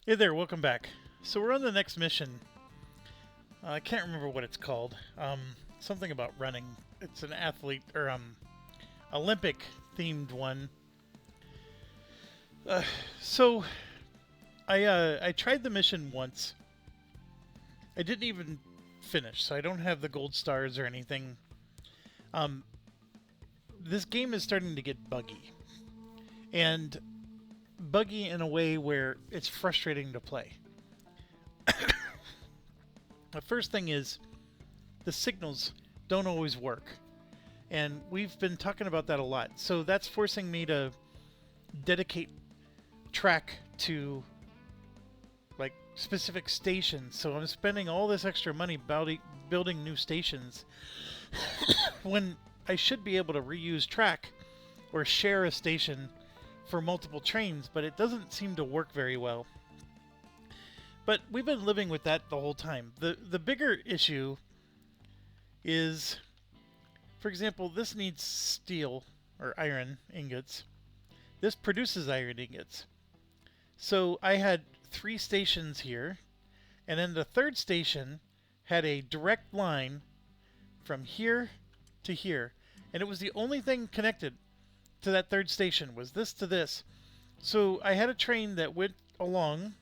Hey there, welcome back. So we're on the next mission. I can't remember what it's called. Something about running. It's an athlete or Olympic themed one. Uh, so I tried the mission once. I didn't even finish, so I don't have the gold stars or anything. Um, this game is starting to get buggy, and buggy in a way where it's frustrating to play. The first thing is the signals don't always work. And we've been talking about that a lot. So that's forcing me to dedicate track to like specific stations. So I'm spending all this extra money building new stations when I should be able to reuse track or share a station for multiple trains, but it doesn't seem to work very well. But we've been living with that the whole time. The bigger issue is, for example, this needs steel or iron ingots. This produces iron ingots. So I had 3 stations here, and then the third station had a direct line from here to here, and it was the only thing connected to that third station was this to this. So I had a train that went along,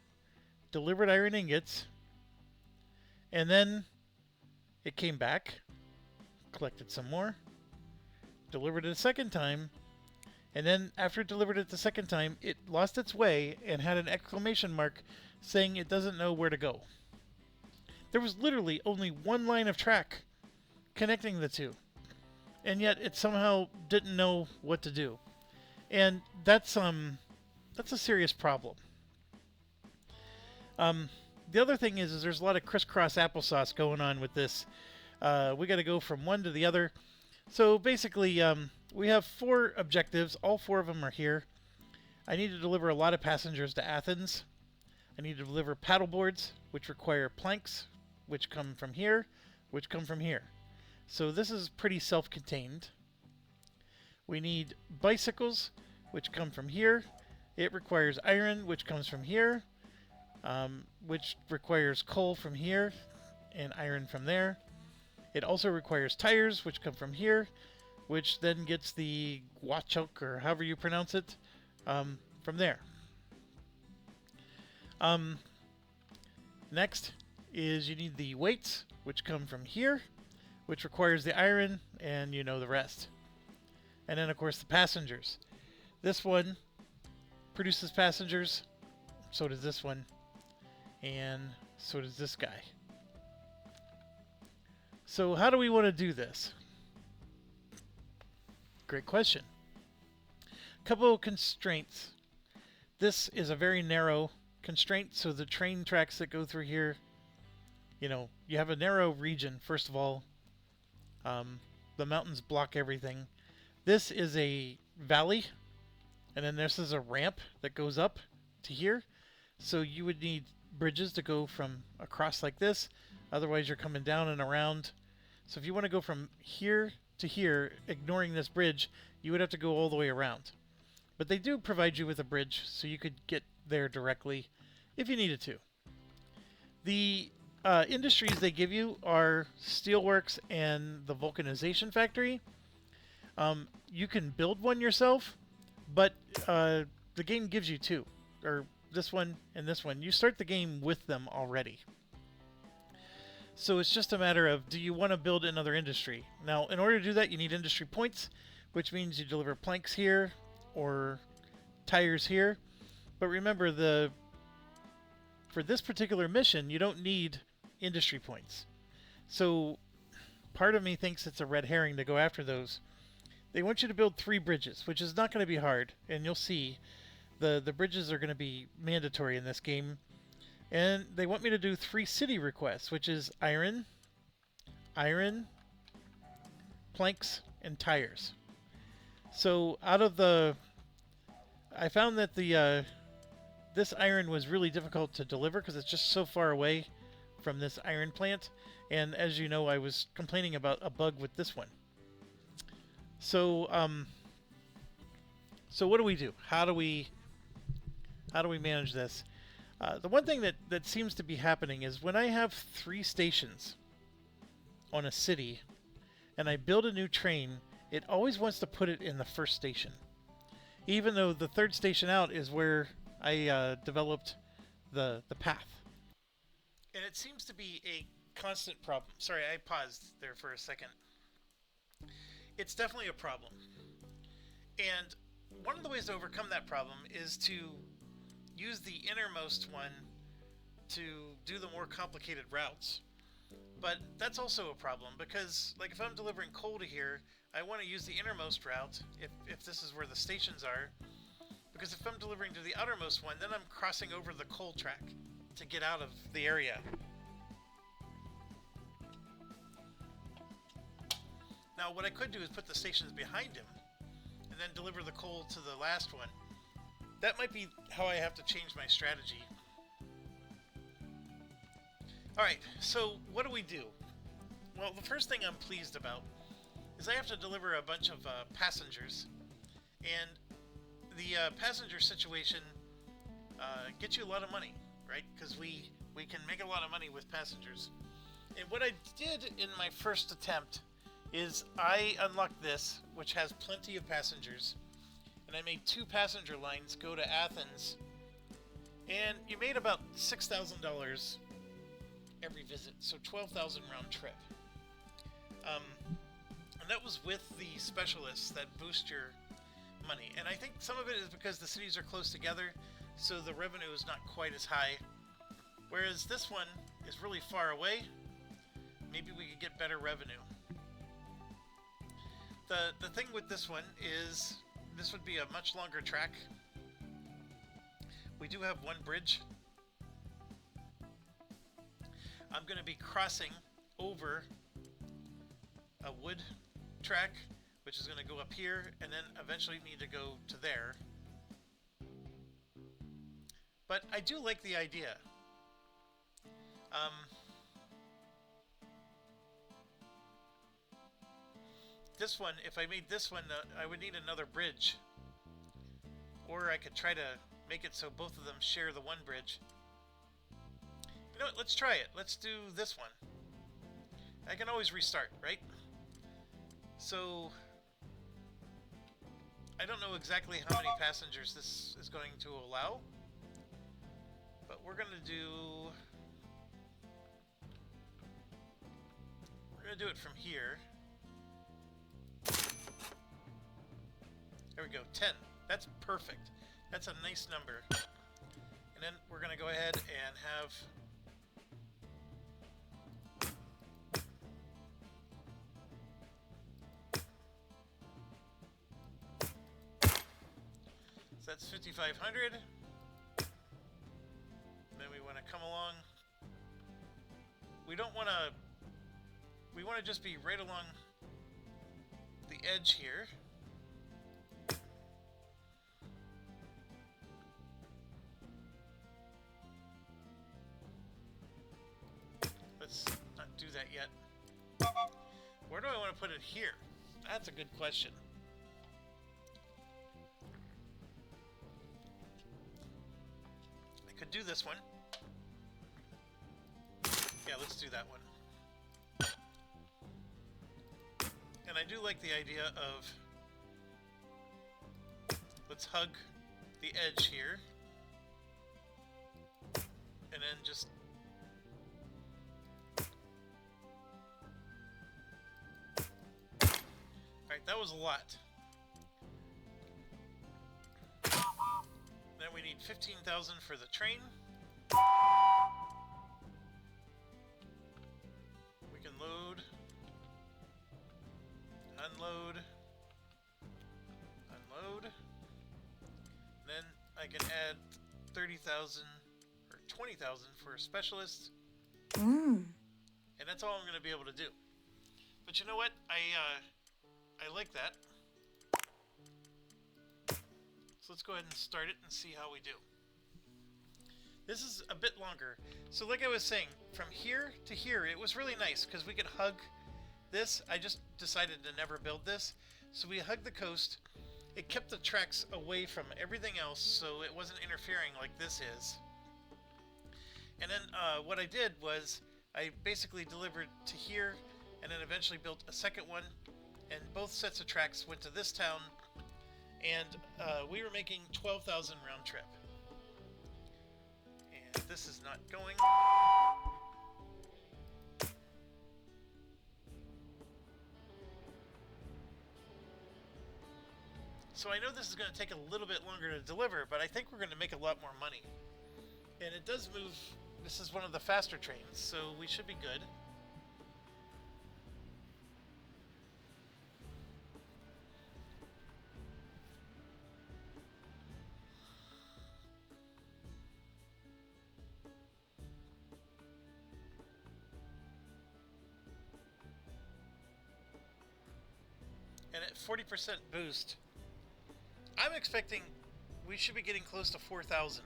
delivered iron ingots, and then it came back, collected some more, delivered it a second time, and then after it delivered it the second time, it lost its way and had an exclamation mark saying it doesn't know where to go. There was literally only one line of track connecting the two, and yet it somehow didn't know what to do. And that's a serious problem. Um, the other thing is there's a lot of crisscross applesauce going on with this. We got to go from one to the other. So basically, we have 4 objectives. All 4 of them are here. I need to deliver a lot of passengers to Athens. I need to deliver paddleboards, which require planks, which come from here, which come from here. So this is pretty self-contained. We need bicycles, which come from here. It requires iron, which comes from here, which requires coal from here and iron from there. It also requires tires, which come from here, which then gets the guachok, or however you pronounce it, from there. Um, Next is you need the weights, which come from here, which requires the iron, and you know the rest. And then, of course, the passengers. This one produces passengers, so does this one, and so does this guy. So how do we want to do this? Great question. Couple of constraints. This is a very narrow constraint, so the train tracks that go through here, you have a narrow region, first of all. The mountains block everything. This is a valley, and then this is a ramp that goes up to here. So you would need bridges to go from across like this. Otherwise, you're coming down and around. So if you want to go from here to here, ignoring this bridge, you would have to go all the way around. But they do provide you with a bridge, so you could get there directly if you needed to. The industries they give you are steelworks and the vulcanization factory. You can build one yourself, but the game gives you 2, or this one and this one. You start the game with them already. So it's just a matter of, do you want to build another industry? Now, in order to do that, you need industry points, which means you deliver planks here or tires here. But remember, for this particular mission, you don't need industry points. So part of me thinks it's a red herring to go after those. They want you to build 3 bridges, which is not going to be hard, and you'll see the bridges are going to be mandatory in this game. And they want me to do 3 city requests, which is iron, planks, and tires. So I found that this iron was really difficult to deliver because it's just so far away from this iron plant. And as you know, I was complaining about a bug with this one. So what do we do? How do we manage this? The one thing that seems to be happening is when I have 3 stations on a city and I build a new train, it always wants to put it in the first station. Even though the 3rd station out is where I developed the path. And it seems to be a constant problem. Sorry, I paused there for a second. It's definitely a problem. And one of the ways to overcome that problem is to use the innermost one to do the more complicated routes. But that's also a problem because, like, if I'm delivering coal to here, I want to use the innermost route if this is where the stations are. Because if I'm delivering to the outermost one, then I'm crossing over the coal track to get out of the area. Now, what I could do is put the stations behind him and then deliver the coal to the last one. That might be how I have to change my strategy. Alright, so what do we do? Well, the first thing I'm pleased about is I have to deliver a bunch of passengers. And the passenger situation gets you a lot of money, right? Because we can make a lot of money with passengers. And what I did in my first attempt is I unlocked this, which has plenty of passengers. And I made 2 passenger lines go to Athens. And you made about $6,000 every visit, so 12,000 round trip. And that was with the specialists that boost your money. And I think some of it is because the cities are close together, so the revenue is not quite as high. Whereas this one is really far away. Maybe we could get better revenue. The thing with this one is this would be a much longer track. We do have 1 bridge. I'm going to be crossing over a wood track, which is going to go up here, and then eventually need to go to there. But I do like the idea. This one, if I made this one, I would need another bridge. Or I could try to make it so both of them share the 1 bridge. You know what, let's try it. Let's do this one. I can always restart, right? So, I don't know exactly how many passengers this is going to allow. But we're going to do it from here. There we go, 10. That's perfect. That's a nice number. And then we're going to go ahead and have so that's 5,500. Then we want to come along. We don't want to. We want to just be right along the edge here. Let's not do that yet. Where do I want to put it here? That's a good question. I could do this one. Yeah, let's do that one. And I do like the idea of let's hug the edge here. And then just alright, that was a lot. Then we need 15,000 for the train. We can load, unload, unload. Then I can add 30,000 or 20,000 for a specialist. And that's all I'm going to be able to do. But you know what? I like that. So let's go ahead and start it and see how we do. This is a bit longer. So like I was saying, from here to here, it was really nice because we could hug this. I just decided to never build this. So we hugged the coast. It kept the tracks away from everything else, so it wasn't interfering like this is. And then what I did was I basically delivered to here and then eventually built a second one, and both sets of tracks went to this town, and we were making 12,000 round trip. And this is not going. So I know this is going to take a little bit longer to deliver, but I think we're going to make a lot more money. And it does move. This is one of the faster trains, so we should be good. And at 40% boost, I'm expecting we should be getting close to 4,000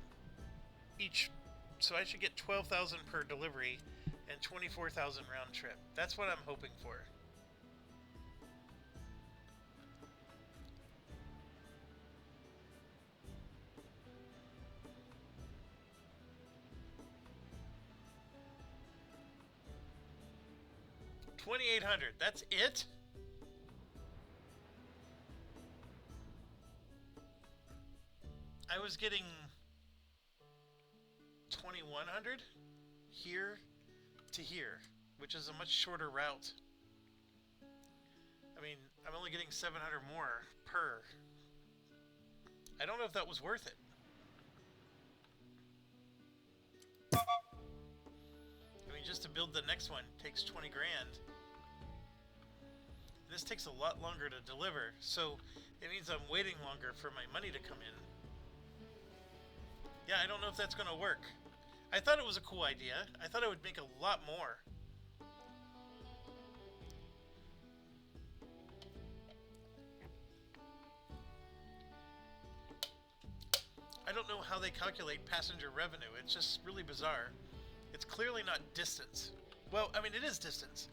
each. So I should get 12,000 per delivery and 24,000 round trip. That's what I'm hoping for. $2,800. That's it? I was getting 2,100 here to here, which is a much shorter route. I mean, I'm only getting 700 more per. I don't know if that was worth it. I mean, just to build the next one takes 20 grand. This takes a lot longer to deliver, so it means I'm waiting longer for my money to come in. Yeah, I don't know if that's going to work. I thought it was a cool idea. I thought I would make a lot more. I don't know how they calculate passenger revenue. It's just really bizarre. It's clearly not distance. Well, I mean, it is distance.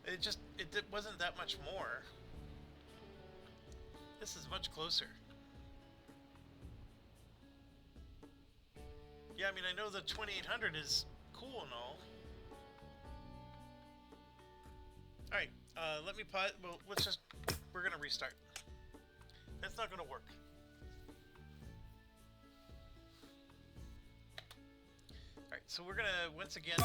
It wasn't that much more. This is much closer. Yeah, I mean, I know the 2,800 is cool and all. Alright, let me pause. Well, we're gonna restart. That's not gonna work. Alright, so we're gonna, once again,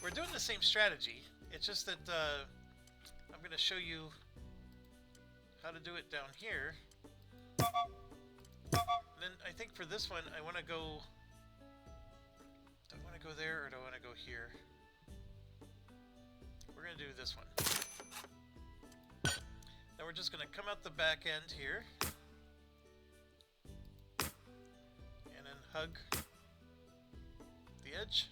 we're doing the same strategy. It's just that I'm gonna show you how to do it down here. And then I think for this one, I want to go. Do I want to go there or do I want to go here? We're going to do this one. Now we're just going to come out the back end here. And then hug the edge.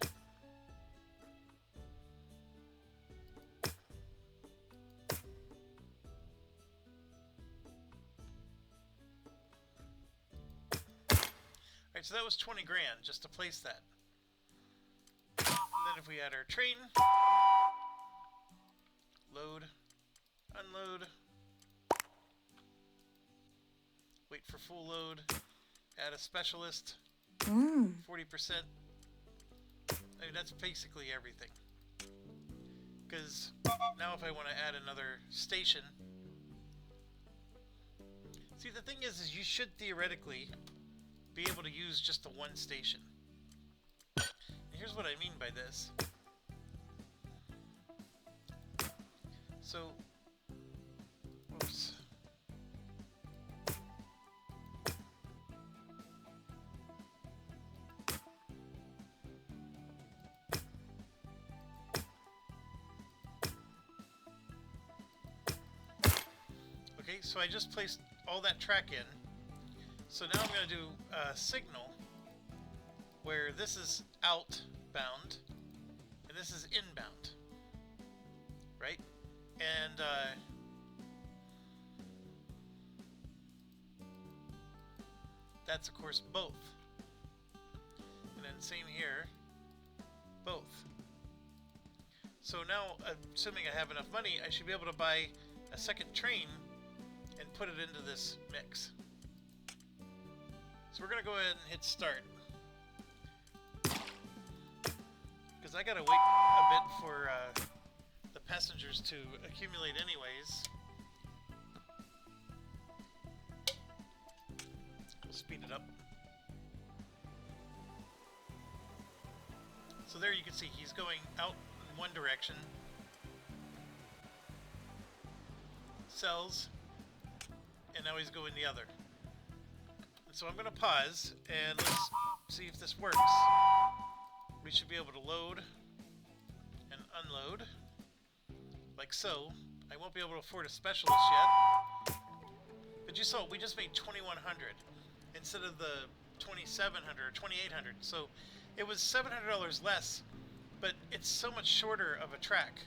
Alright, so that was 20 grand just to place that. And then if we add our train, load, unload, wait for full load, add a specialist, 40%. I mean, that's basically everything. Because now if I want to add another station, see, the thing is you should theoretically be able to use just the one station. And here's what I mean by this. So, whoops. Okay, so I just placed all that track in. So now I'm going to do a signal where this is outbound and this is inbound, right? And that's of course both. And then same here, both. So now, assuming I have enough money, I should be able to buy a second train and put it into this mix. So we're going to go ahead and hit start. because I gotta wait a bit for the passengers to accumulate anyways. We'll speed it up. So there you can see he's going out in one direction. Sells. And now he's going the other. And so I'm going to pause and let's see if this works. We should be able to load and unload. Like so. I won't be able to afford a specialist yet. But you saw, we just made 2,100 instead of the 2,700 or 2,800. So it was $700 less, but it's so much shorter of a track.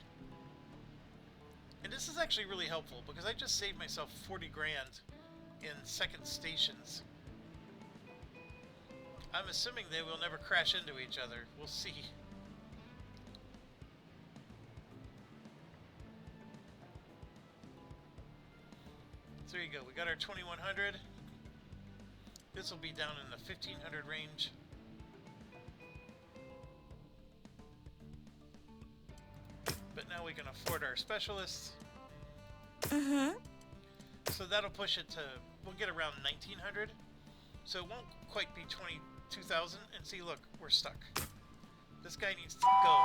And this is actually really helpful because I just saved myself 40 grand in second stations. I'm assuming they will never crash into each other. We'll see. So there you go. We got our 2,100. This will be down in the 1,500 range. But now we can afford our specialists. So that'll push it to, we'll get around 1,900. So it won't quite be 22,000. And see, look, we're stuck. This guy needs to go.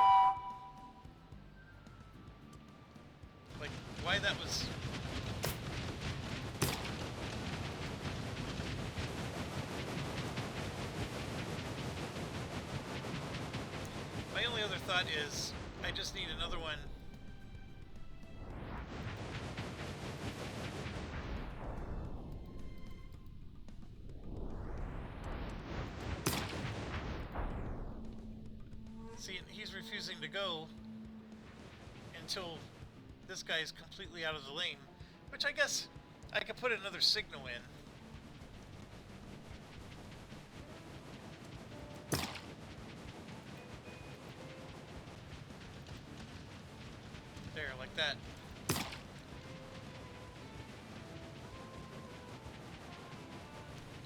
Like, why that was... My only other thought is, I just need another one. See, he's refusing to go until this guy is completely out of the lane, which I guess I could put another signal in. There, like that.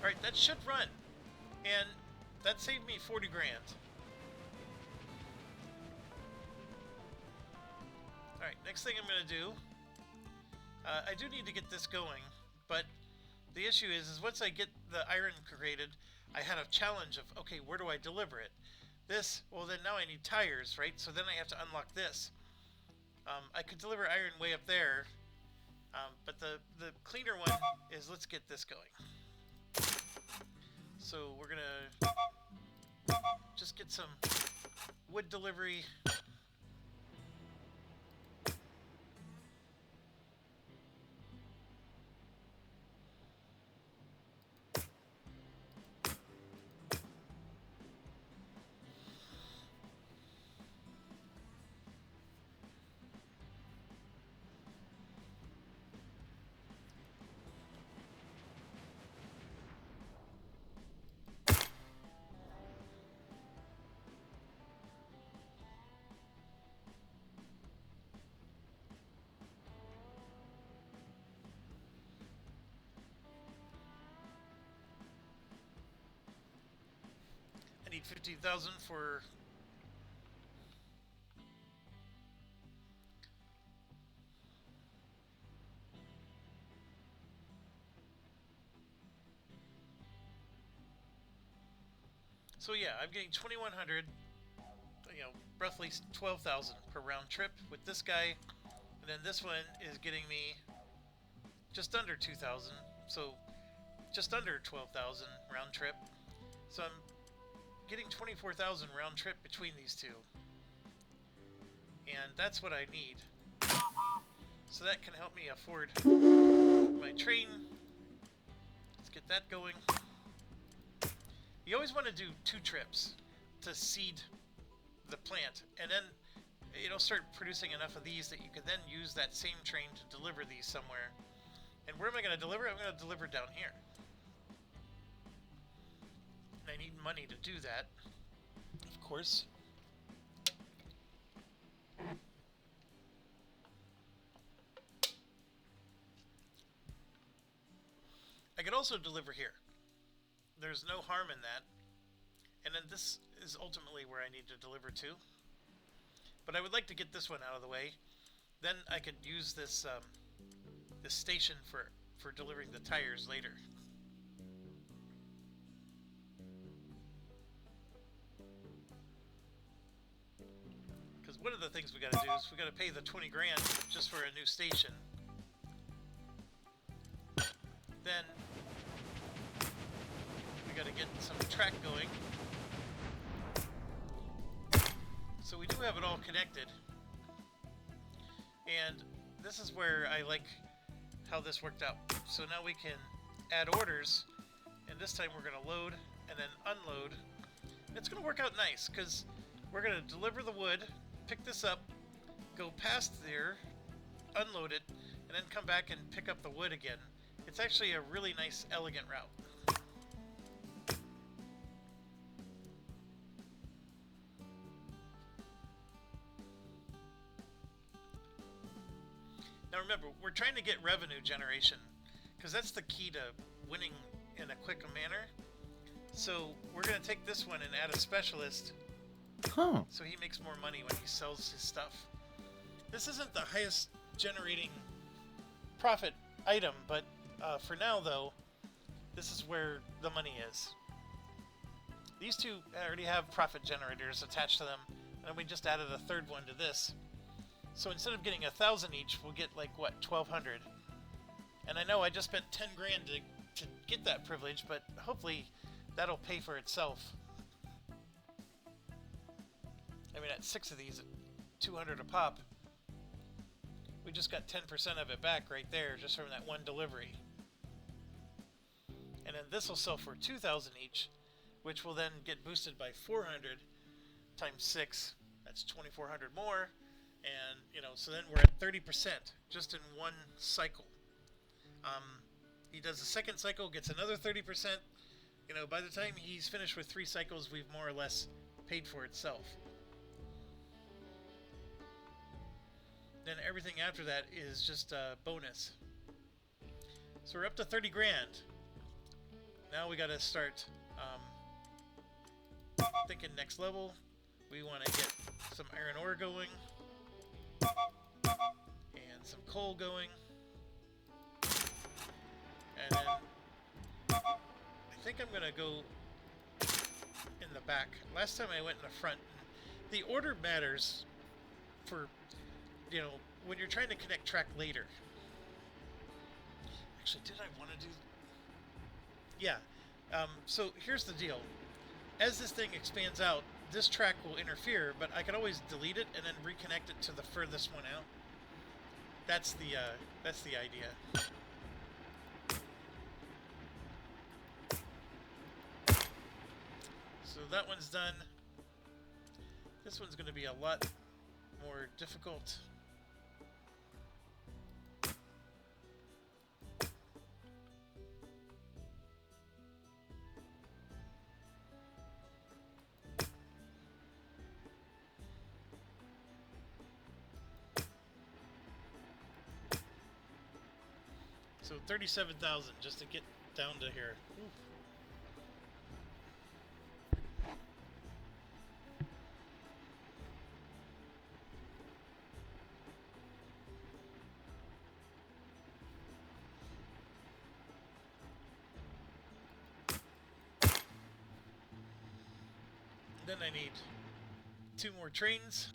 Alright, that should run. And that saved me 40 grand. Alright, next thing I'm going to do, I do need to get this going, but the issue is once I get the iron created, I had a challenge of, okay, where do I deliver it? This, well then now I need tires, right? So then I have to unlock this. I could deliver iron way up there, but the cleaner one is, let's get this going. So we're gonna just get some wood delivery. I need 15,000 for... So yeah, I'm getting 2,100, you know, roughly 12,000 per round trip with this guy, and then this one is getting me just under 2,000, so just under 12,000 round trip. So I'm getting 24,000 round trip between these two, and that's what I need. So that can help me afford my train. Let's get that going. You always want to do 2 trips to seed the plant, and then it'll start producing enough of these that you can then use that same train to deliver these somewhere. And where am I going to deliver? I'm going to deliver down here. And I need money to do that, of course. I could also deliver here. There's no harm in that. And then this is ultimately where I need to deliver to. But I would like to get this one out of the way. Then I could use this this station for delivering the tires later. Because one of the things we got to do is we got to pay the 20 grand just for a new station. Then we got to get some track going. So we do have it all connected. And this is where I like how this worked out. So now we can add orders, and this time we're going to load and then unload. It's going to work out nice because we're going to deliver the wood, pick this up, go past there, unload it, and then come back and pick up the wood again. It's actually a really nice, elegant route. Now remember, we're trying to get revenue generation, because that's the key to winning in a quick manner. So we're going to take this one and add a specialist, so he makes more money when he sells his stuff. This isn't the highest generating profit item, but for now though, this is where the money is. These two already have profit generators attached to them, and we just added a third one to this. So instead of getting 1,000 each, we'll get like, what, 1,200. And I know I just spent 10 grand to get that privilege, but hopefully that'll pay for itself. I mean, at 6 of these, at 200 a pop, we just got 10% of it back right there, just from that one delivery. And then this will sell for 2,000 each, which will then get boosted by 400 times 6. That's 2,400 more. And, you know, so then we're at 30% just in one cycle. He does the second cycle, gets another 30%. You know, by the time he's finished with 3 cycles, we've more or less paid for itself. Then everything after that is just a bonus. So we're up to 30 grand. Now we got to start thinking next level. We want to get some iron ore going. And some coal going. And then I think I'm going to go in the back. Last time I went in the front. The order matters for, you know, when you're trying to connect track later. Actually, did I want to do... Yeah. So here's the deal. As this thing expands out, this track will interfere, but I can always delete it and then reconnect it to the furthest one out. That's the idea. So that one's done. This one's going to be a lot more difficult. So 37,000 just to get down to here. Oof. Then I need 2 more trains.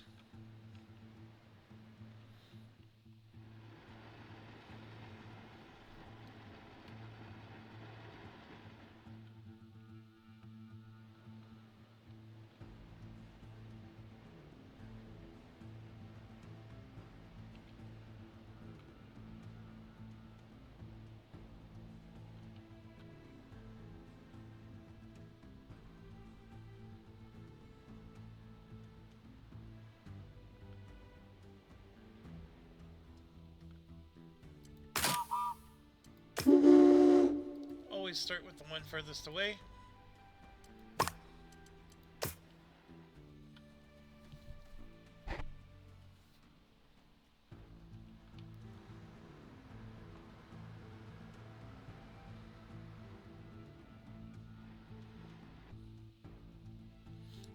Always start with the one furthest away.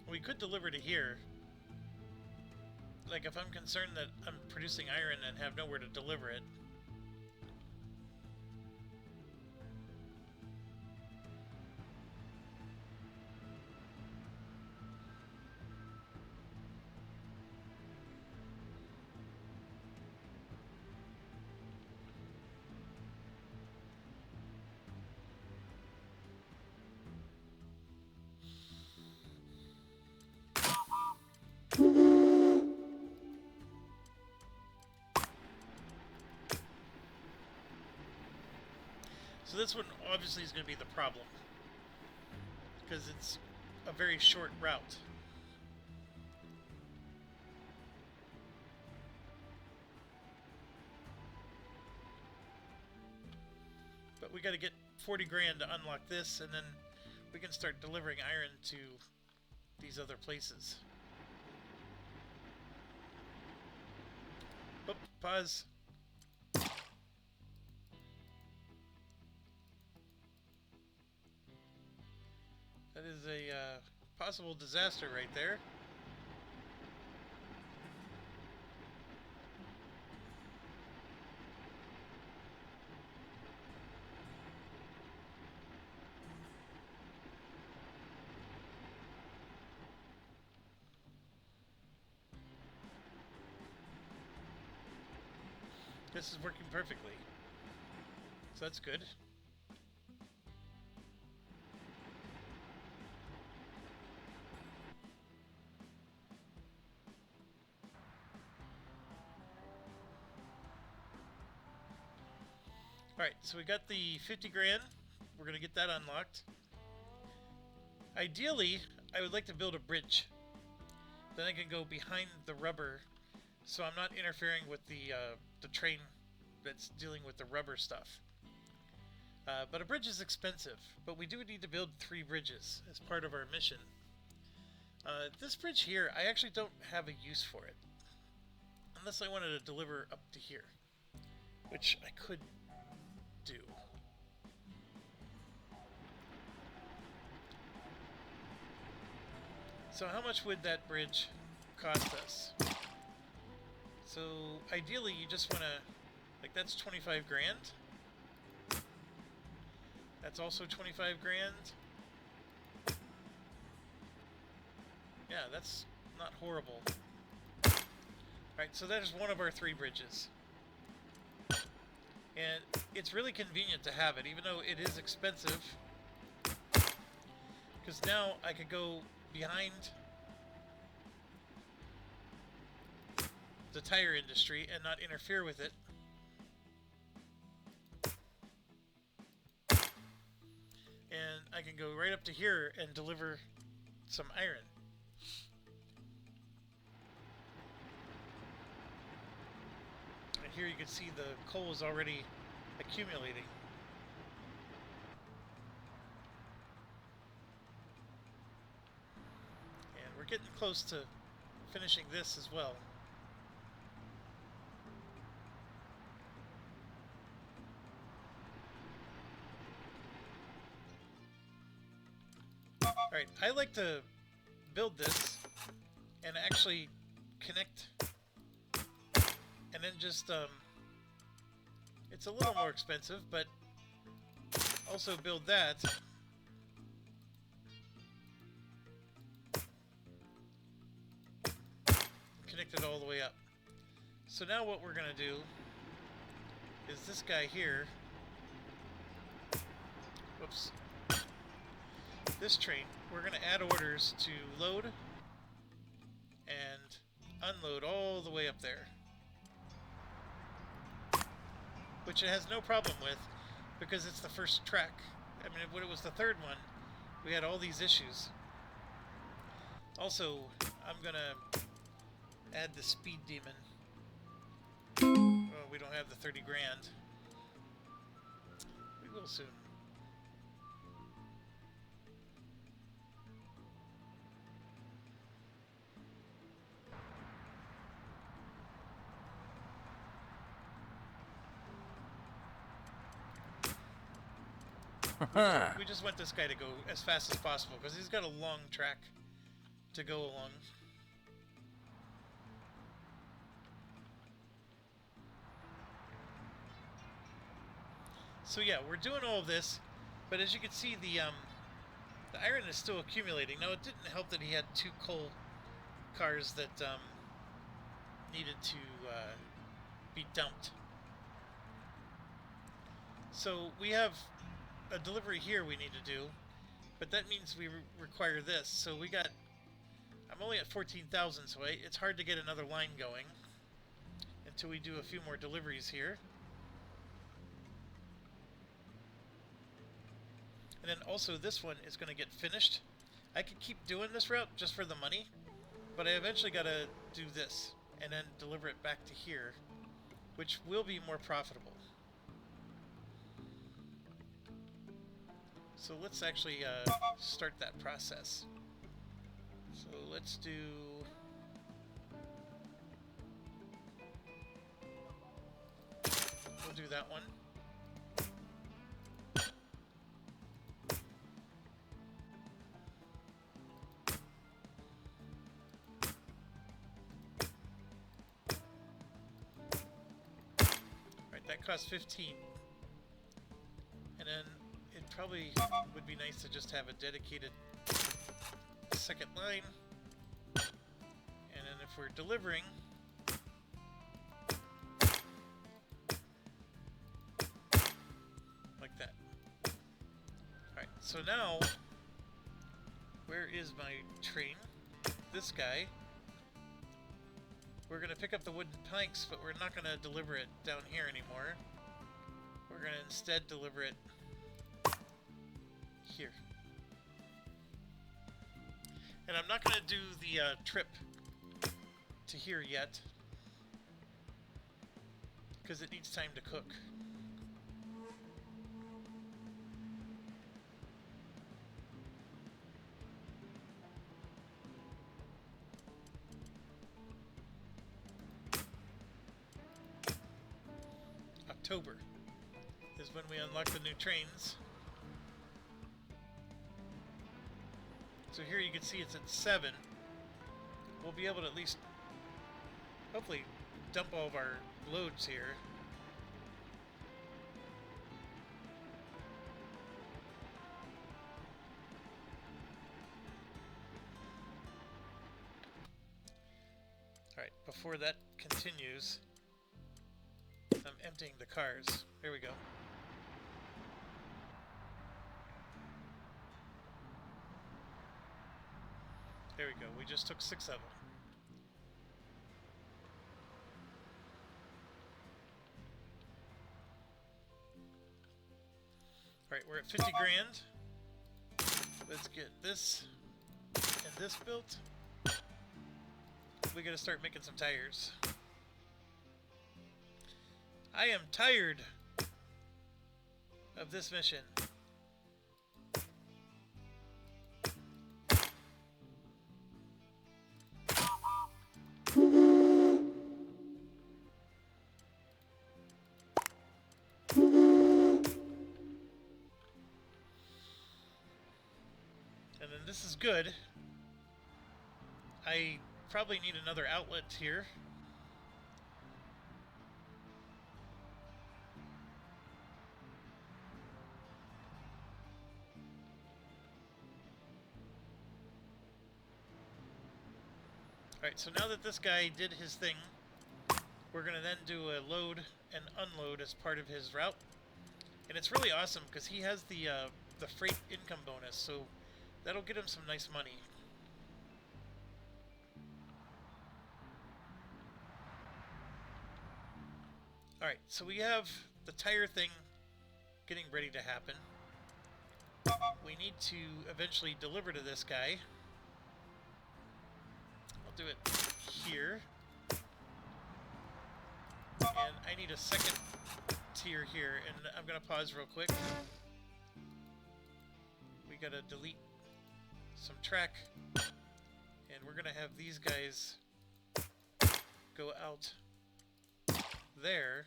We could deliver to here, like if I'm concerned that I'm producing iron and have nowhere to deliver it. So this one obviously is going to be the problem, because it's a very short route. But we got to get 40 grand to unlock this, and then we can start delivering iron to these other places. Oh, pause. That is a possible disaster right there. This is working perfectly. So that's good. Alright, so we got the 50 grand. We're going to get that unlocked. Ideally, I would like to build a bridge. Then I can go behind the rubber, so I'm not interfering with the train that's dealing with the rubber stuff. But a bridge is expensive, but we do need to build 3 bridges as part of our mission. This bridge here, I actually don't have a use for it. Unless I wanted to deliver up to here, which I could do. So how much would that bridge cost us? So ideally you just want to, like, that's 25 grand. That's also 25 grand. Yeah, that's not horrible. Alright, so that is one of our 3 bridges. And it's really convenient to have it, even though it is expensive. Because now I could go behind the tire industry and not interfere with it. And I can go right up to here and deliver some iron. And here you can see the coal is already accumulating. And we're getting close to finishing this as well. Alright, I like to build this and actually connect, and then just, it's a little more expensive, but also build that. Connect it all the way up. So now what we're going to do is this guy here, whoops, this train, we're going to add orders to load and unload all the way up there. Which it has no problem with, because it's the first track. I mean, when it was the third one, we had all these issues. Also, I'm going to add the speed demon. Oh, we don't have the 30 grand. We will soon. We just want this guy to go as fast as possible, because he's got a long track to go along. So yeah, we're doing all of this, but as you can see, the iron is still accumulating. Now, it didn't help that he had 2 coal cars that needed to be dumped. So we have a delivery here we need to do, but that means we require this. So we got, I'm only at 14,000, so it's hard to get another line going until we do a few more deliveries here. And then also this one is going to get finished. I could keep doing this route just for the money, but I eventually got to do this and then deliver it back to here, which will be more profitable. So let's actually start that process. So let's do... We'll do that one. Alright, that costs 15. And then it probably would be nice to just have a dedicated second line. And then if we're delivering, like that. Alright, so now, where is my train? This guy. We're going to pick up the wooden planks, but we're not going to deliver it down here anymore. We're going to instead deliver it here. And I'm not going to do the trip to here yet, because it needs time to cook. October is when we unlock the new trains. So here you can see it's at 7. We'll be able to at least, hopefully, dump all of our loads here. Alright, before that continues, I'm emptying the cars. There we go. There we go. We just took 6 of them. Alright, we're at 50 grand. Let's get this and this built. We gotta start making some tires. I am tired of this mission. And then this is good. I probably need another outlet here. Alright, so now that this guy did his thing, we're going to then do a load and unload as part of his route. And it's really awesome because he has the freight income bonus, so that'll get him some nice money. Alright, so we have the tire thing getting ready to happen. We need to eventually deliver to this guy. I'll do it here. And I need a second tier here, and I'm going to pause real quick. We got to delete some track, and we're going to have these guys go out there.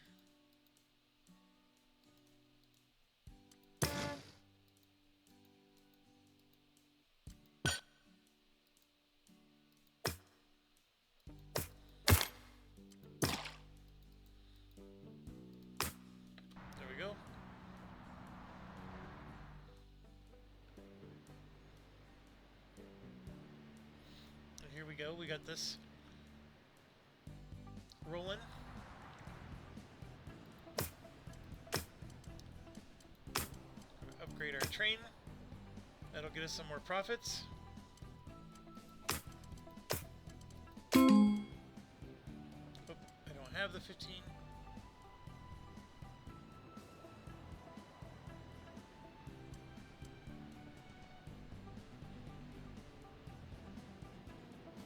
There we go. here we go. We got this rolling. Upgrade our train. That'll get us some more profits. Oh, I don't have the 15.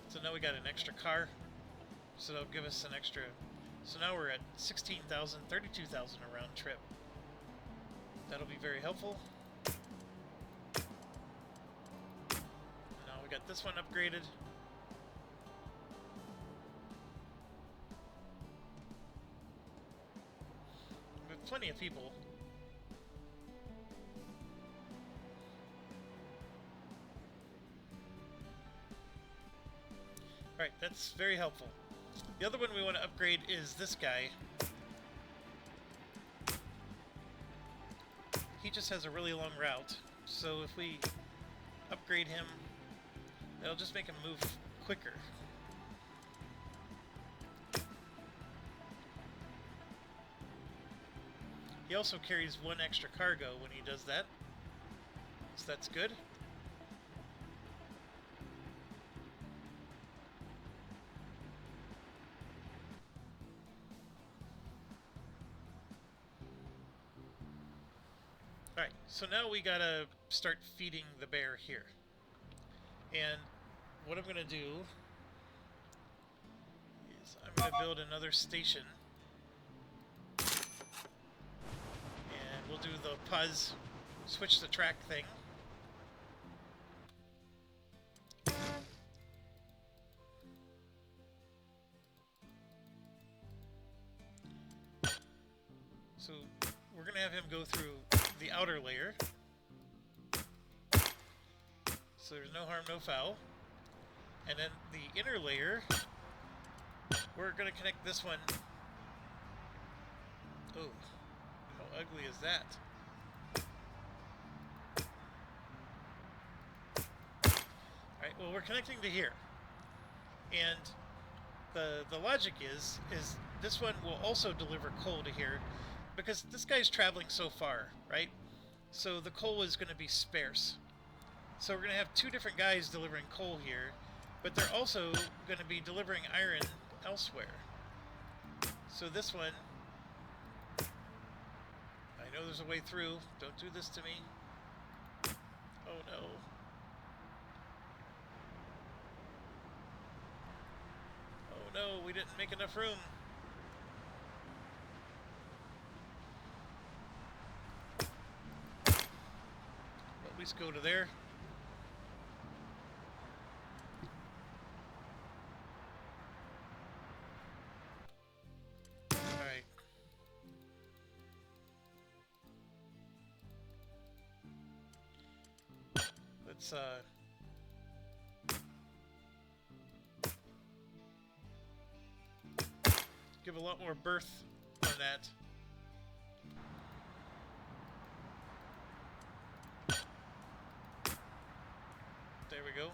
So now we got an extra car. So that'll give us an extra. So now we're at 16,000, 32,000 a round trip. That'll be very helpful. Now we got this one upgraded. We have plenty of people. Alright, that's very helpful. The other one we want to upgrade is this guy. He just has a really long route, so if we upgrade him, that'll just make him move quicker. He also carries one extra cargo when he does that, so that's good. Alright, so now we gotta start feeding the bear here. And what I'm gonna do is I'm gonna build another station. And we'll do the pause, switch the track thing. So we're gonna have him go through the outer layer, so there's no harm, no foul. And then the inner layer, we're going to connect this one. Oh, how ugly is that? Alright, well, we're connecting to here. And the logic is this one will also deliver coal to here, because this guy's traveling so far, right? So the coal is going to be sparse. So we're going to have two different guys delivering coal here, but they're also going to be delivering iron elsewhere. So this one, I know there's a way through. Don't do this to me. Oh no. Oh no, we didn't make enough room. At least go to there. Alright. Let's give a lot more berth on that. There we go.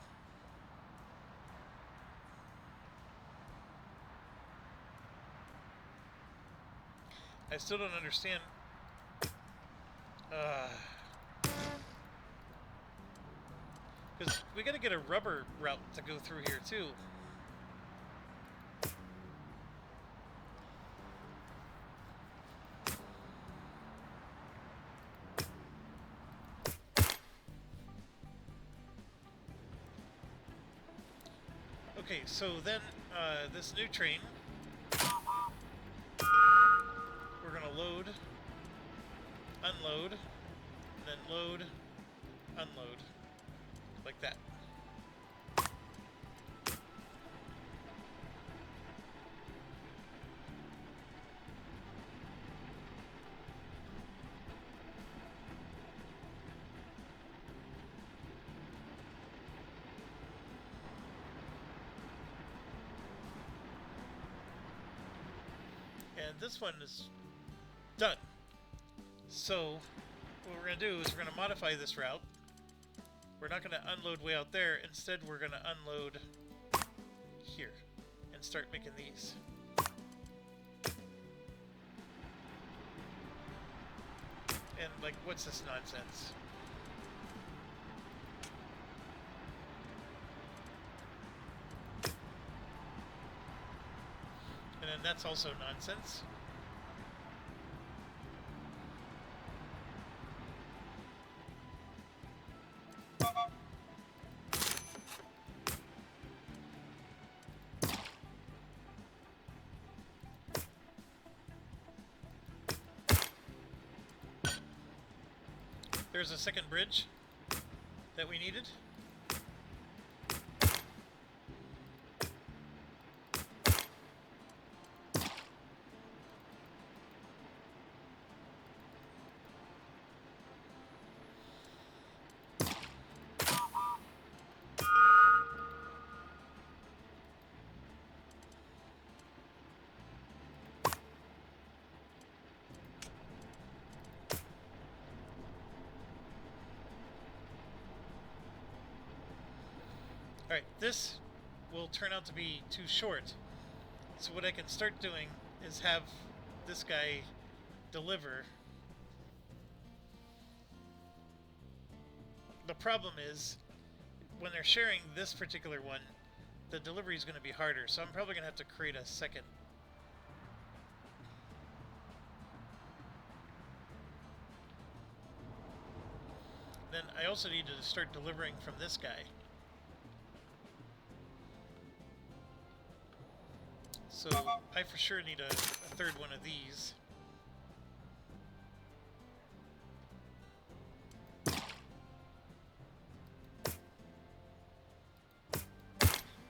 I still don't understand. Because we gotta get a rubber route to go through here too. Okay, so then this new train, we're gonna load, unload, and then load, unload, like that. And this one is done. So what we're going to do is we're going to modify this route. We're not going to unload way out there. Instead, we're going to unload here and start making these. And like, what's this nonsense? And then that's also nonsense. There's a second bridge that we needed. Alright, this will turn out to be too short. So what I can start doing is have this guy deliver. The problem is, when they're sharing this particular one, the delivery is going to be harder, so I'm probably going to have to create a second. Then I also need to start delivering from this guy. So I for sure need a third one of these.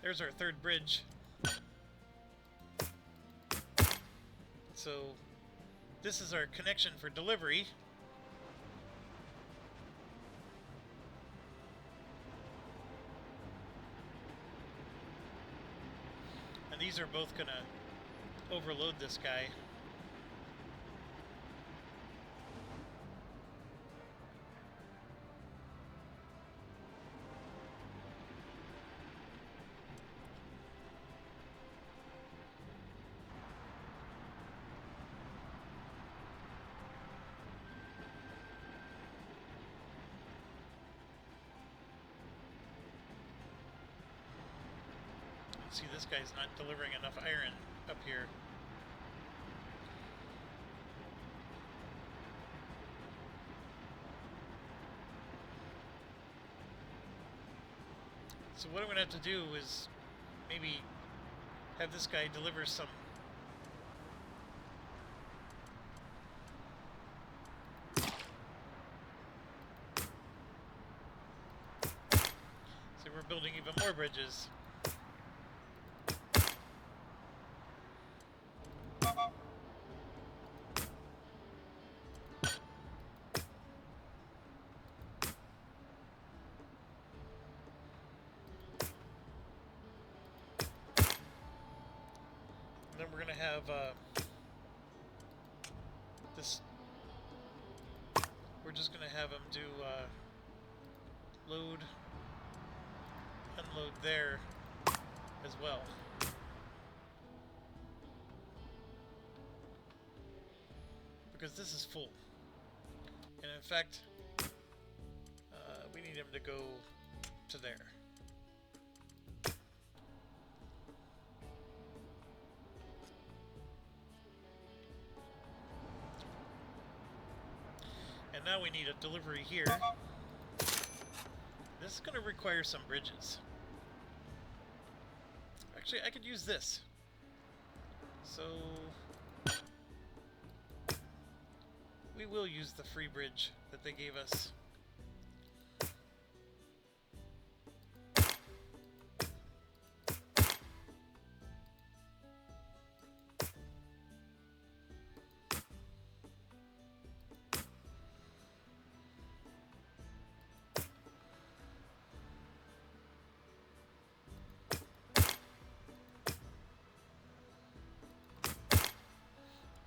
There's our third bridge. So this is our connection for delivery. And these are both gonna overload this guy. See, this guy's not delivering enough iron up here. So what I'm going to have to do is maybe have this guy deliver some. So we're building even more bridges. Then we're going to have this. We're just going to have him do load, unload there as well. Because this is full. And in fact, we need him to go to there. And now we need a delivery here. This is going to require some bridges. Actually, I could use this. So we will use the free bridge that they gave us.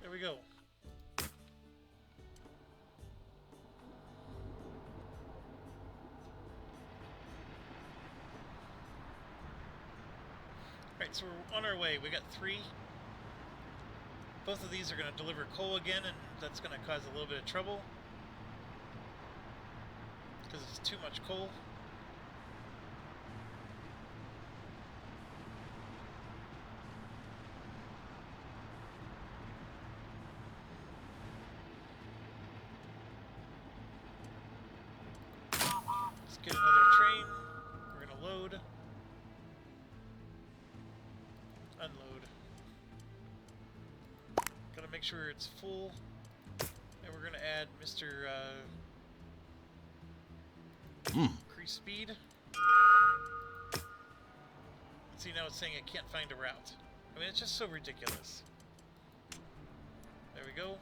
There we go. Alright, so we're on our way. We got 3. Both of these are going to deliver coal again, and that's going to cause a little bit of trouble. Because it's too much coal. Let's get another train. We're going to load. Unload. Gotta make sure it's full. And we're going to add Mr. Increase speed. See, now it's saying it can't find a route. I mean, it's just so ridiculous. There we go.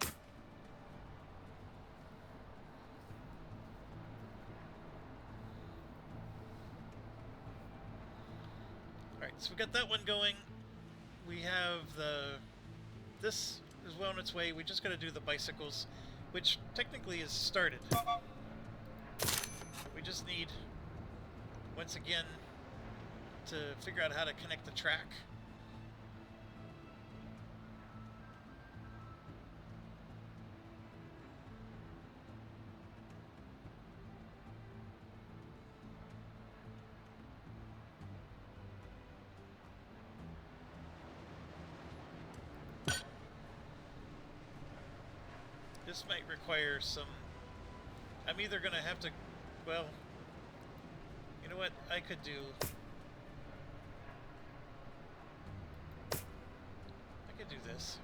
Alright, so we got that one going. We have this is well on its way. We just got to do the bicycles, which technically is started. We just need, once again, to figure out how to connect the track. This might require some... I'm either going to have to... Well, you know what I could do? I could do this.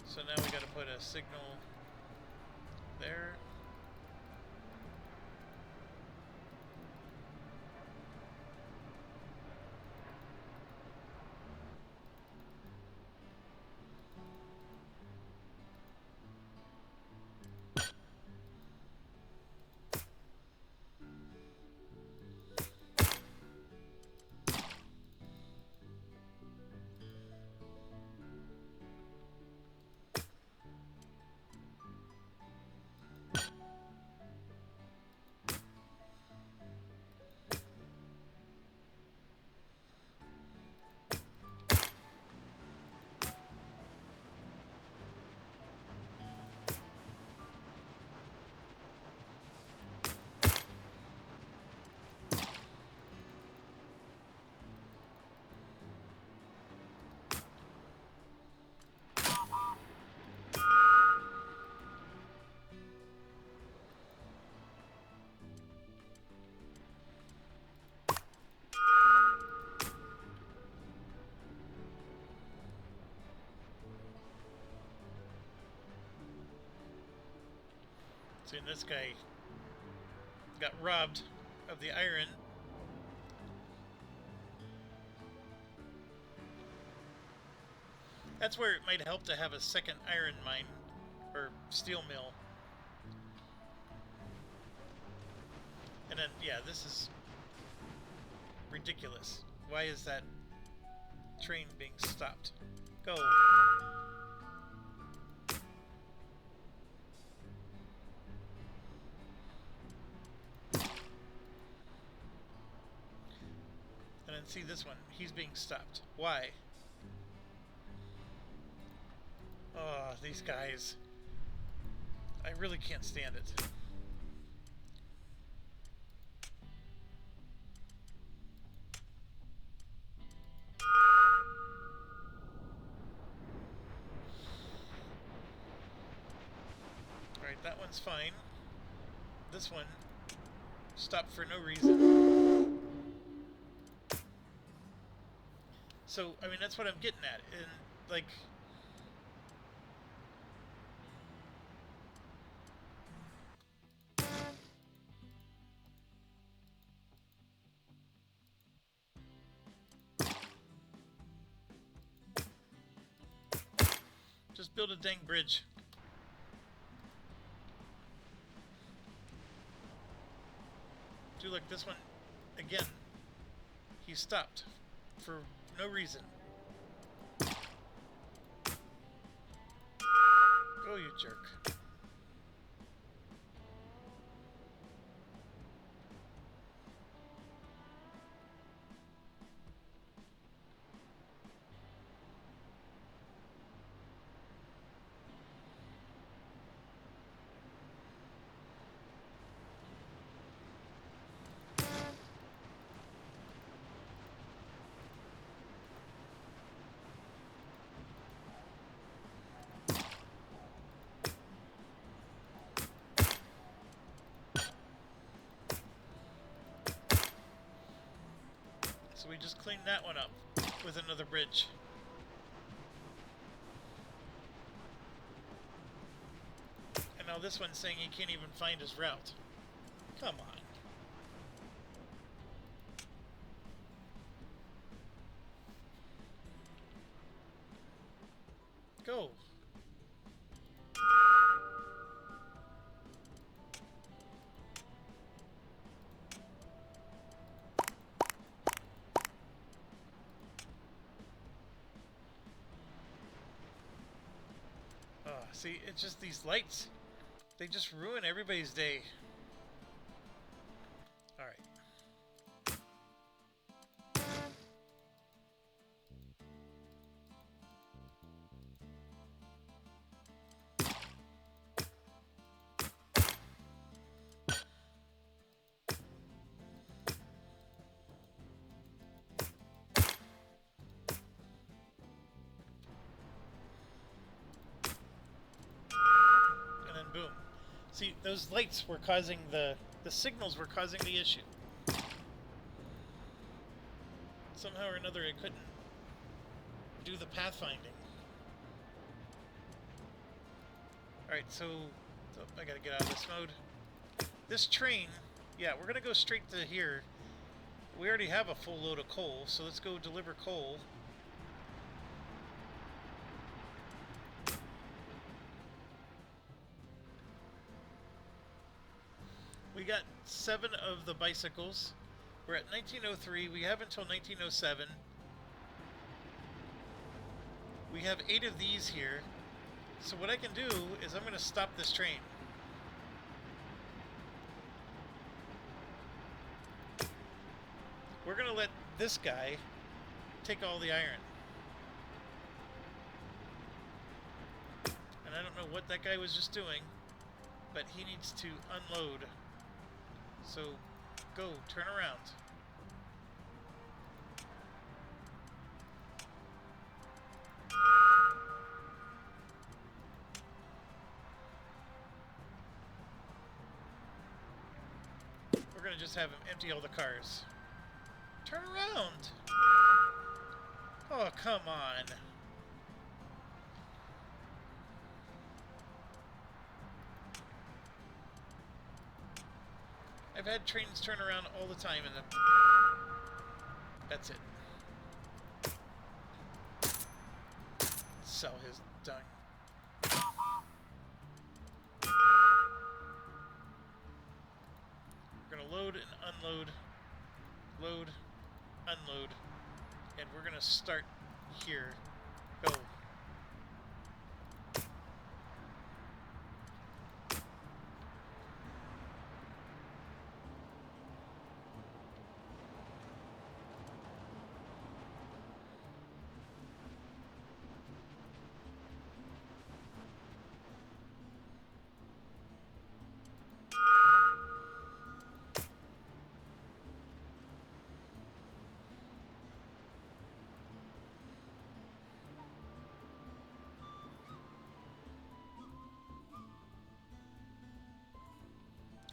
So now we got to put a signal there. See, this guy got robbed of the iron. That's where it might help to have a second iron mine or steel mill. And then, yeah, this is ridiculous. Why is that train being stopped? Go. And then see this one, he's being stopped. Why? Oh, these guys. I really can't stand it. Alright, that one's fine. This one stopped for no reason. So, I mean, that's what I'm getting at. And, like... Just build a dang bridge. Do like this one again. He stopped for no reason. Go, you jerk. So we just cleaned that one up with another bridge. And now this one's saying he can't even find his route. Come on. Go. See, it's just these lights. They just ruin everybody's day. Alright. Boom. See, those lights were causing the signals were causing the issue. Somehow or another it couldn't do the pathfinding. Alright, so I gotta get out of this mode. This train, yeah, we're gonna go straight to here. We already have a full load of coal, so let's go deliver coal. We got 7 of the bicycles. We're at 1903. We have until 1907. We have 8 of these here. So what I can do is I'm going to stop this train. We're going to let this guy take all the iron. And I don't know what that guy was just doing, but he needs to unload. So, go, turn around. We're gonna just have him empty all the cars. Turn around! Oh, come on. I've had trains turn around all the time, and that's it. Sell his dung. We're gonna load and unload, load, unload, and we're gonna start here. Go.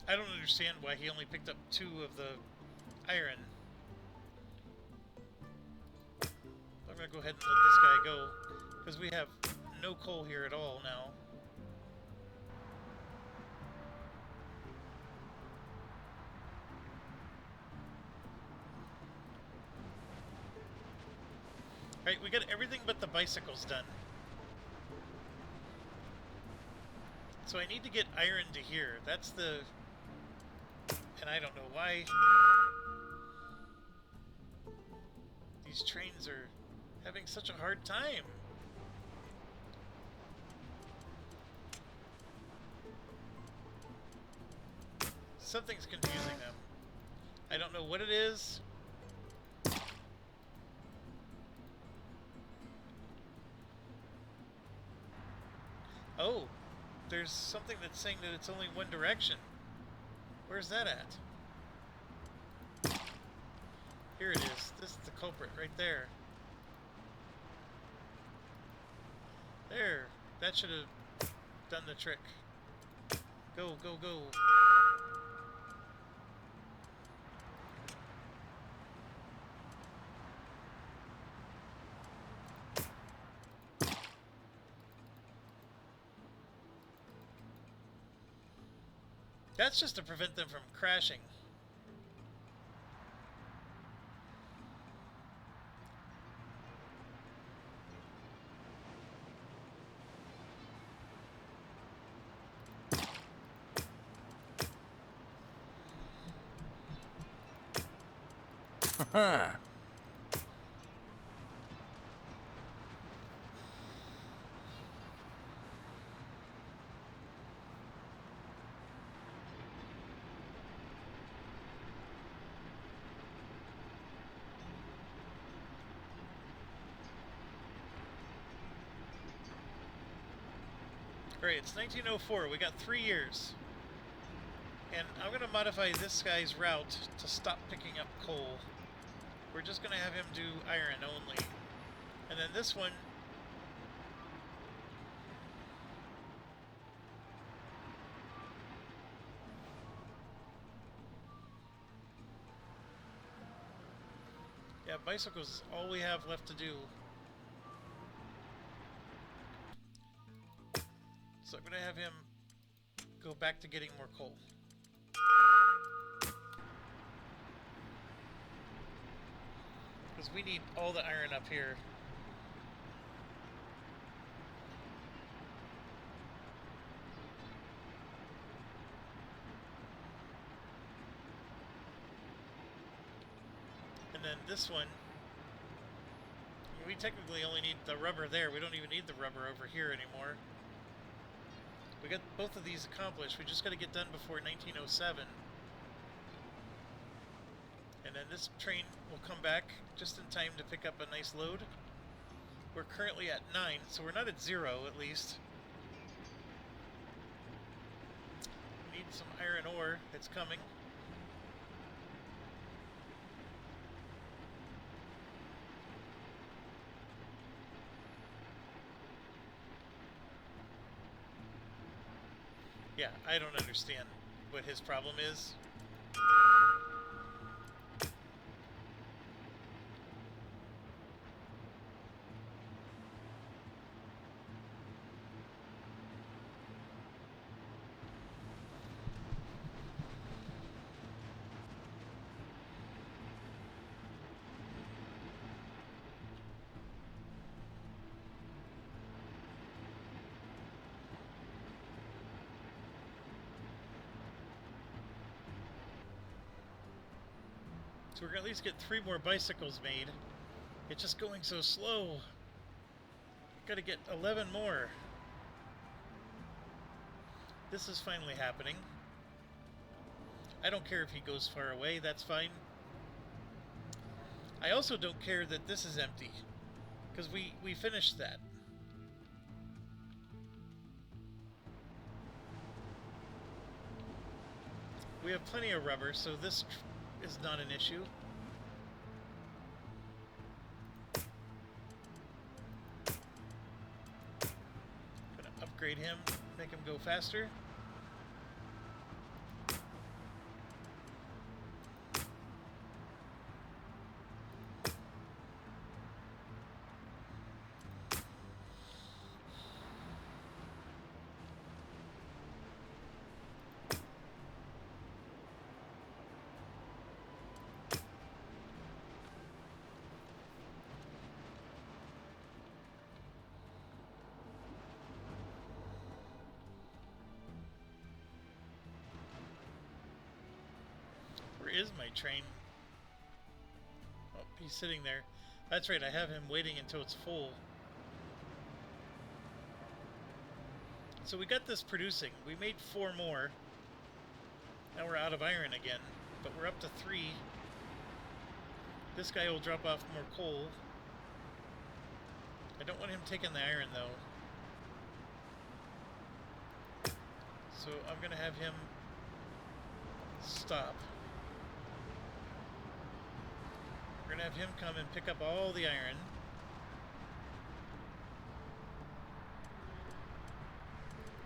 I don't understand why he only picked up 2 of the iron. I'm gonna go ahead and let this guy go, because we have no coal here at all now. Alright, we got everything but the bicycles done. So I need to get iron to here. That's the... And I don't know why these trains are having such a hard time. Something's confusing them. I don't know what it is. Oh, there's something that's saying that it's only one direction. Where's that at? Here it is. This is the culprit right there. There. That should have done the trick. Go, go, go. That's just to prevent them from crashing. Great, it's 1904. We got 3 years. And I'm going to modify this guy's route to stop picking up coal. We're just going to have him do iron only. And then this one... Yeah, bicycles is all we have left to do. So I'm going to have him go back to getting more coal. Because we need all the iron up here. And then this one, we technically only need the rubber there. We don't even need the rubber over here anymore. We got both of these accomplished. We just got to get done before 1907. And then this train will come back just in time to pick up a nice load. We're currently at 9, so we're not at 0 at least. We need some iron ore. It's coming. Yeah, I don't understand what his problem is. So we're going to at least get 3 more bicycles made. It's just going so slow. Got to get 11 more. This is finally happening. I don't care if he goes far away, that's fine. I also don't care that this is empty, because we finished that. We have plenty of rubber, so this is not an issue. Gonna upgrade him, make him go faster. Where is my train? Oh, he's sitting there. That's right, I have him waiting until it's full. So we got this producing. We made 4 more. Now we're out of iron again, but we're up to 3. This guy will drop off more coal. I don't want him taking the iron though. So I'm gonna have him stop. We're gonna have him come and pick up all the iron.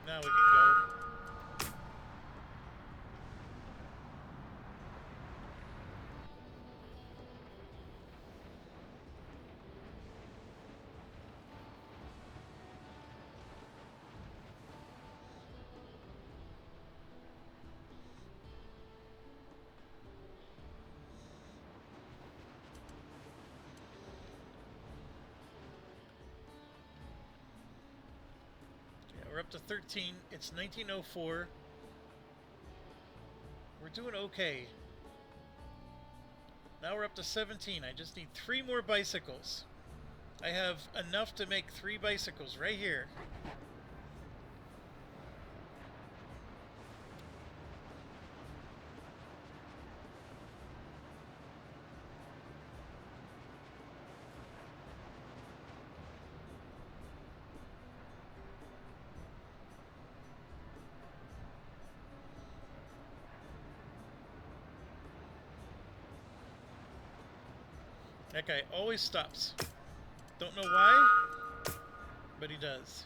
Now we can go. up to 13. It's 1904. We're doing okay. Now we're up to 17. I just need 3 more bicycles. I have enough to make 3 bicycles right here. That guy always stops. Don't know why, but he does.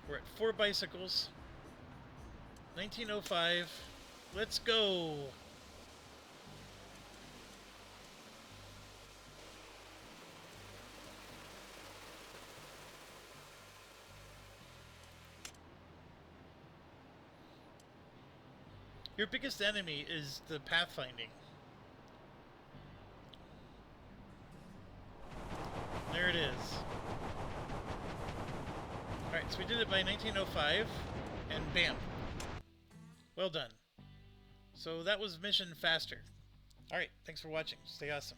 We're at 4 bicycles. 1905. Let's go. Your biggest enemy is the pathfinding. There it is. Alright, so we did it by 1905, and bam. Well done. So that was mission faster. Alright, thanks for watching. Stay awesome.